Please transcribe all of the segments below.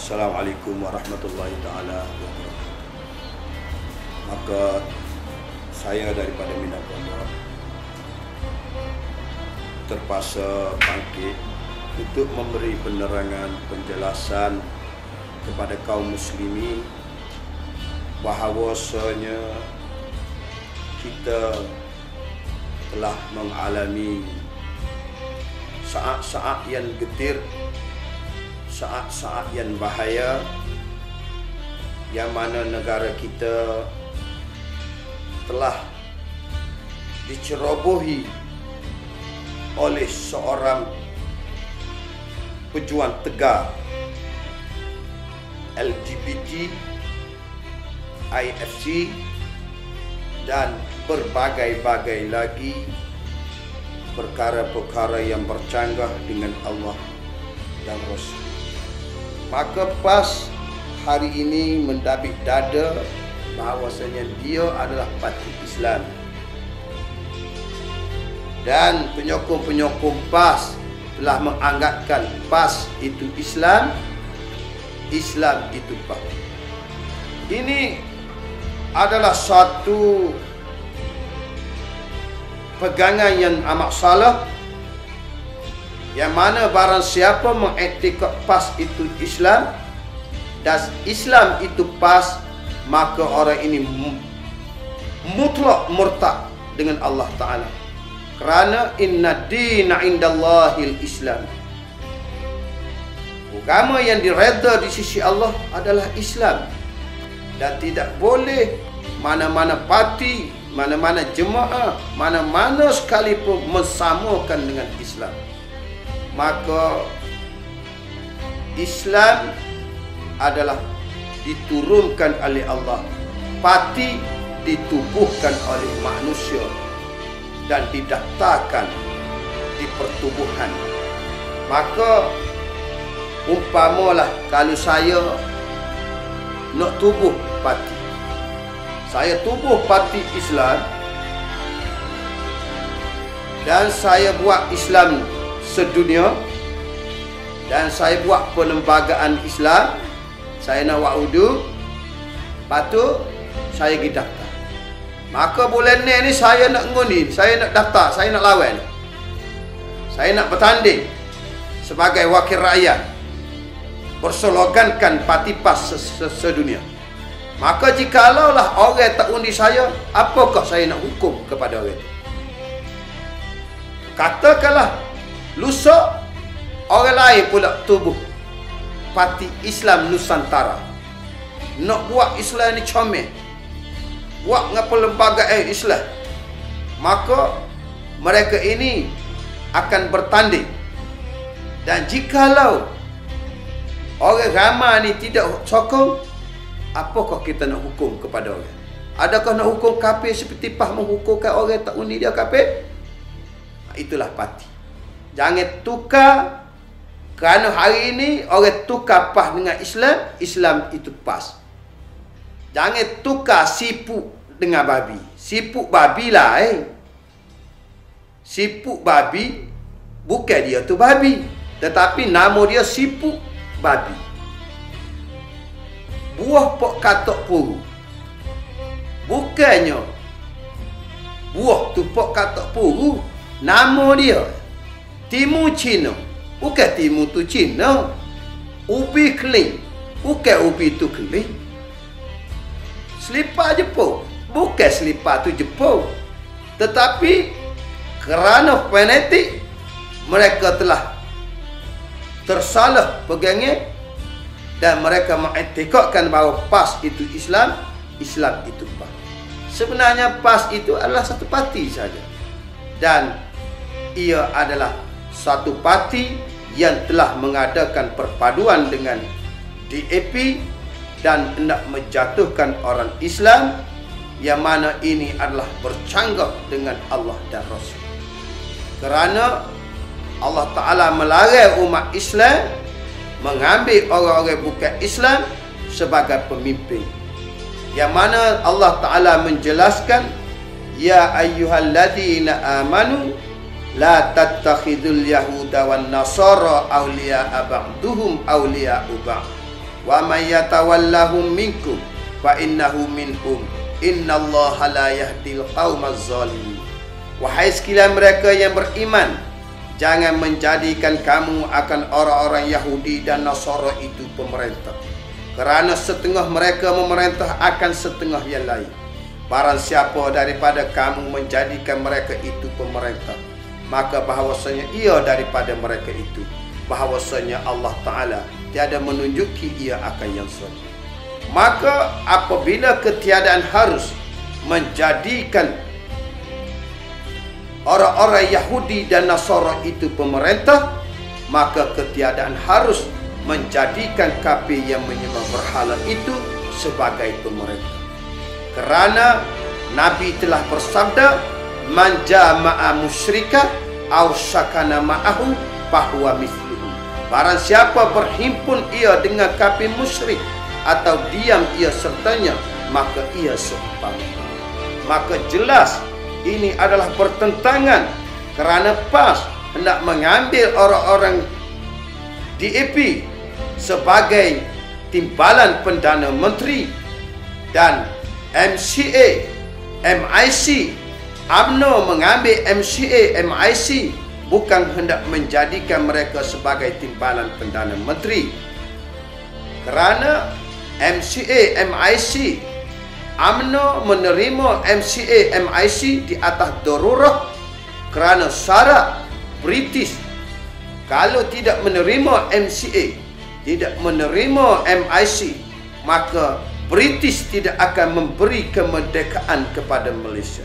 Assalamualaikum warahmatullahi ta'ala wabarakatuh. Maka saya daripada Minat Pondok terpaksa bangkit untuk memberi penerangan penjelasan kepada kaum muslimin bahawasanya kita telah mengalami saat-saat yang getir, saat-saat yang bahaya, yang mana negara kita telah dicerobohi oleh seorang pejuang tegar LGBT, IFC dan berbagai-bagai lagi perkara-perkara yang bercanggah dengan Allah dan Rasul. Maka pas hari ini mendabik dada bahawasanya dia adalah parti Islam, dan penyokong-penyokong PAS telah menganggapkan PAS itu Islam, Islam itu PAS. Ini adalah satu pegangan yang amat salah, yang mana barang siapa mengiktikad PAS itu Islam dan Islam itu PAS, maka orang ini mutlak murtad dengan Allah Ta'ala. Kerana inna dina indallahil Islam, agama yang direda di sisi Allah adalah Islam, dan tidak boleh mana-mana parti, mana-mana jemaah, mana-mana sekalipun mensamakan dengan Islam. Maka Islam adalah diturunkan oleh Allah, parti ditubuhkan oleh manusia dan didaftarkan di pertubuhan. Maka umpamalah kalau saya nak tubuh parti, saya tubuh parti Islam dan saya buat Islam sedunia, dan saya buat perlembagaan Islam, saya nak buat wudu, patut saya pergi daftar. Maka bulan ni saya nak ngundi, saya nak daftar, saya nak lawan, saya nak bertanding sebagai wakil rakyat, berslogankan parti PAS sedunia. Maka jikalaulah orang tak undi saya, apakah saya nak hukum kepada orang itu? Katakanlah lusa orang lain pula tubuh parti Islam Nusantara, nak buat Islam ni comel, buat ngapa lembaga Islam, maka mereka ini akan bertanding. Dan jikalau orang ramai ni tidak sokong, apakah kita nak hukum kepada orang? Adakah nak hukum kafir seperti PAS menghukumkan orang tak undi dia kafir? Itulah parti. Jangan tukar, kerana hari ini orang tukar PAS dengan Islam, Islam itu PAS. Jangan tukar siput dengan babi. Siput babi lah Siput babi, bukan dia tu babi, tetapi nama dia siput babi. Buah pok katok puru, bukannya buah tu pok katok puru, nama dia timu Cina, bukan timu tu Cina. Ubi keling, bukan ubi tu keling. Selipar Jepun, bukan selipar tu Jepun. Tetapi kerana fanatik, mereka telah tersalah pegangnya, dan mereka mengiktikadkan bahawa PAS itu Islam, Islam itu PAS. Sebenarnya PAS itu adalah satu parti saja, dan ia adalah satu parti yang telah mengadakan perpaduan dengan DAP dan hendak menjatuhkan orang Islam, yang mana ini adalah bercanggah dengan Allah dan Rasul. Kerana Allah Ta'ala melarang umat Islam mengambil orang-orang bukan Islam sebagai pemimpin, yang mana Allah Ta'ala menjelaskan, ya ayyuhalladzina amanu la tattakhidul yahuda wan nasara awliya'a ba'duhum awliya'u ba'd wa may yatawallahum minkum fa innahu minhum innallaha la yahdil qaumaz zalimin. Wahai sekalian mereka yang beriman, jangan menjadikan kamu akan orang-orang Yahudi dan Nasara itu pemerintah, kerana setengah mereka memerintah akan setengah yang lain. Barang siapa daripada kamu menjadikan mereka itu pemerintah, maka bahawasanya ia daripada mereka itu, bahawasanya Allah Ta'ala tiada menunjuki ia akan yang salih. Maka apabila ketiadaan harus menjadikan orang-orang Yahudi dan Nasara itu pemerintah, maka ketiadaan harus menjadikan kafir yang menyembah berhala itu sebagai pemerintah. Kerana Nabi telah bersabda, man jama'a musyrika aw sakana ma'ahu fahuwa mithluhu. Barang siapa berhimpun ia dengan kafir musyrik atau diam ia sertanya, maka ia seumpama. Maka jelas ini adalah bertentangan, kerana PAS hendak mengambil orang-orang DAP sebagai timbalan Perdana Menteri, dan MCA, MIC, UMNO mengambil MCA, MIC bukan hendak menjadikan mereka sebagai timbalan Perdana Menteri. Kerana MCA, MIC, UMNO menerima MCA, MIC di atas darurah kerana syarat British. Kalau tidak menerima MCA, tidak menerima MIC, maka British tidak akan memberi kemerdekaan kepada Malaysia.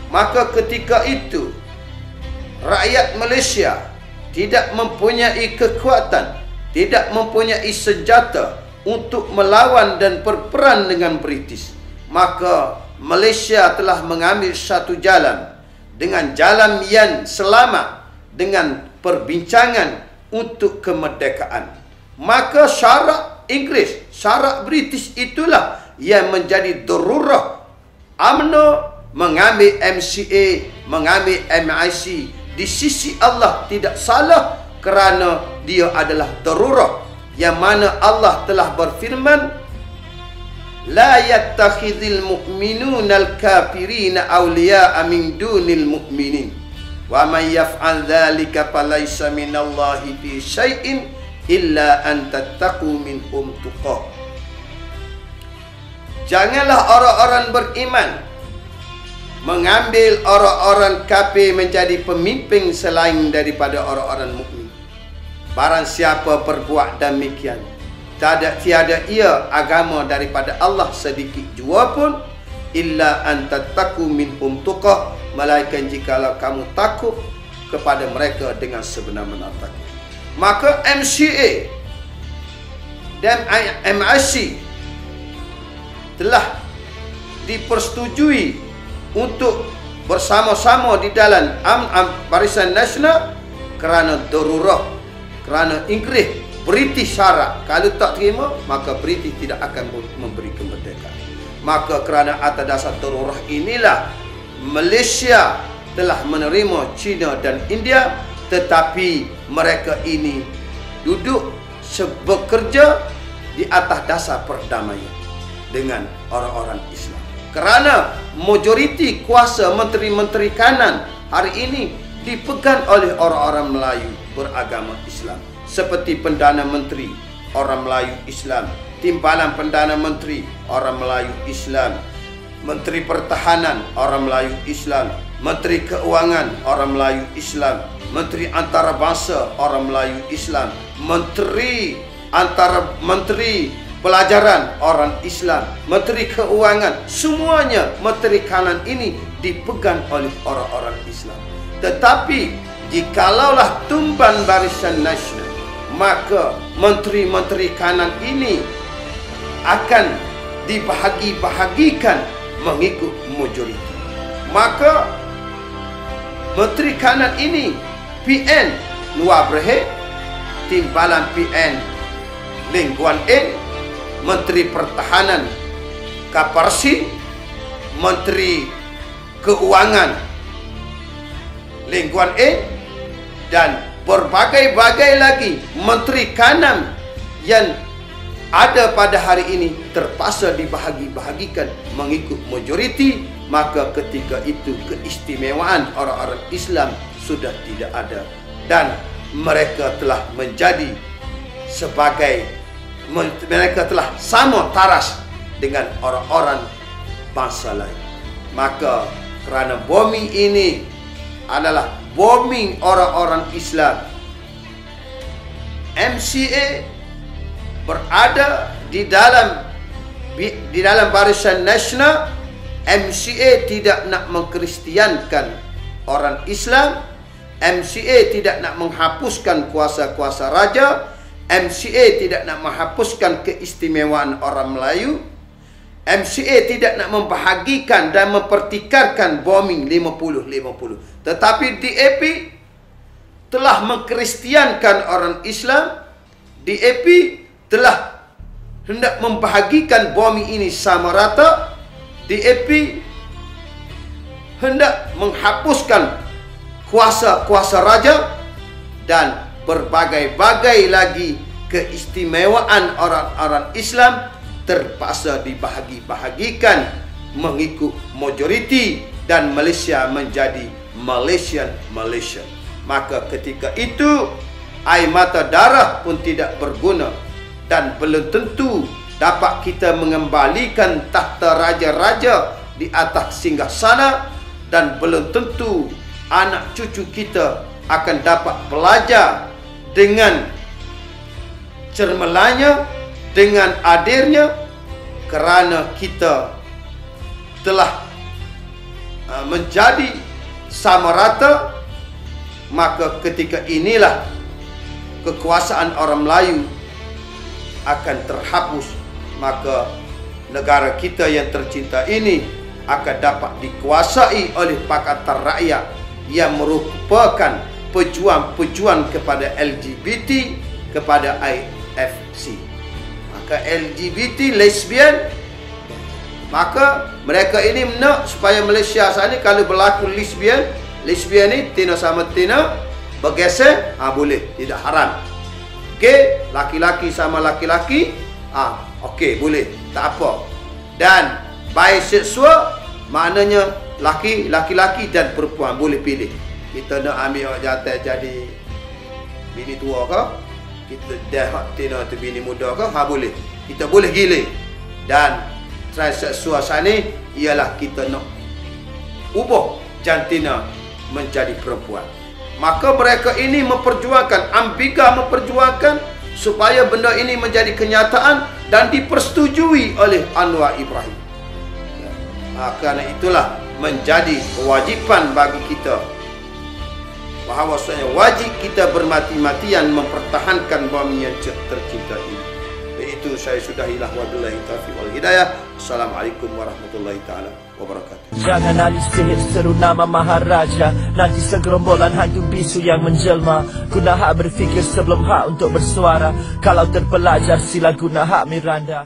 Maka ketika itu rakyat Malaysia tidak mempunyai kekuatan, tidak mempunyai senjata untuk melawan dan berperang dengan British. Maka Malaysia telah mengambil satu jalan, dengan jalan yang selamat, dengan perbincangan untuk kemerdekaan. Maka syarat Inggeris, syarat British itulah yang menjadi darurah. UMNO mengambil MCA, mengambil MIC, di sisi Allah tidak salah, kerana dia adalah darurah, yang mana Allah telah berfirman, la yattakhidhul mu'minuna al-kafirina awliya'a min dunil mu'minin wa man yaf'al dzalika falaysa minallahi fi syai'in illa an tattaqu minhum tuqah. Janganlah orang-orang beriman mengambil orang-orang kafir menjadi pemimpin selain daripada orang-orang mukmin. Barang siapa berbuat demikian, tiada ia agama daripada Allah sedikit jua pun, illa an tattaqu minhum tuqah, melainkan jikalau kamu takut kepada mereka dengan sebenar-benar takut. Maka MCA dan MIC telah dipersetujui untuk bersama-sama di dalam Barisan Nasional kerana darurah, kerana Inggeris, British syarat. Kalau tak terima, maka British tidak akan memberi kemerdekaan. Maka kerana atas dasar darurah inilah Malaysia telah menerima China dan India, tetapi mereka ini duduk bekerja di atas dasar perdamaian dengan orang-orang Islam. Kerana majoriti kuasa menteri-menteri kanan hari ini dipegang oleh orang-orang Melayu beragama Islam. Seperti Perdana Menteri orang Melayu Islam, timbalan Perdana Menteri orang Melayu Islam, Menteri Pertahanan orang Melayu Islam, Menteri Keuangan orang Melayu Islam, Menteri Antarabangsa orang Melayu Islam, Menteri Pelajaran orang Islam, Menteri Keuangan, semuanya menteri kanan ini dipegang oleh orang-orang Islam. Tetapi jikalaulah tumban Barisan Nasional, maka menteri-menteri kanan ini akan dibahagi-bahagikan mengikut majoriti. Maka menteri kanan ini, PN Nuar Berhad, timbalan PN Lim Guan Eng, Menteri Pertahanan Kaparsi, Menteri Keuangan Lim Guan Eng, dan berbagai-bagai lagi menteri kanan yang ada pada hari ini terpaksa dibahagi-bahagikan mengikut majoriti, maka ketika itu keistimewaan orang-orang Islam sudah tidak ada, dan mereka telah menjadi sebagai, mereka telah sama taras dengan orang-orang bangsa lain. Maka kerana bombing ini adalah bombing orang-orang Islam, MCA berada di dalam barisan nasional. MCA tidak nak mengkristiankan orang Islam. MCA tidak nak menghapuskan kuasa-kuasa raja. MCA tidak nak menghapuskan keistimewaan orang Melayu. MCA tidak nak membahagikan dan mempertikarkan bombing 50-50. Tetapi DAP telah mengkristiankan orang Islam. DAP telah hendak membahagikan bombing ini sama rata. DAP hendak menghapuskan kuasa-kuasa raja dan berbagai-bagai lagi keistimewaan orang-orang Islam terpaksa dibahagi-bahagikan mengikut majoriti, dan Malaysia menjadi Malaysia. Maka ketika itu air mata darah pun tidak berguna, dan belum tentu dapat kita mengembalikan tahta raja-raja di atas singgasana, dan belum tentu anak cucu kita akan dapat belajar dengan cermelanya, dengan adilnya, kerana kita telah menjadi sama rata. Maka ketika inilah kekuasaan orang Melayu akan terhapus, maka negara kita yang tercinta ini akan dapat dikuasai oleh Pakatan Rakyat yang merupakan pejuang-pejuang kepada LGBT, kepada IFC. Maka LGBT, lesbian, maka mereka ini nak supaya Malaysia sana kalau berlaku lesbian ni tina sama tina bergeser, boleh, tidak haram. Okey, laki-laki sama laki-laki, okey, boleh, tak apa. Dan biseksual maknanya laki-laki dan perempuan boleh pilih. Kita nak ambil orang jantan jadi bini tua ke, kita dah tina tu bini muda ke, boleh. Kita boleh gile. Dan transseksual sana ialah kita nak ubah jantina menjadi perempuan. Maka mereka ini memperjuangkan, Ambiga memperjuangkan supaya benda ini menjadi kenyataan dan dipersetujui oleh Anwar Ibrahim. Kerana itulah menjadi kewajipan bagi kita, bahawa wajib kita bermati-matian mempertahankan bumi yang tercinta ini. Itu saya sudahilah, wabillahi taufiq wal hidayah. Assalamualaikum warahmatullahi taala wabarakatuh. Jangan alis sihir seru nama Maharaja, nanti segerombolan hantu bisu yang menjelma. Guna hak berfikir sebelum hak untuk bersuara. Kalau terpelajar sila guna hak Miranda.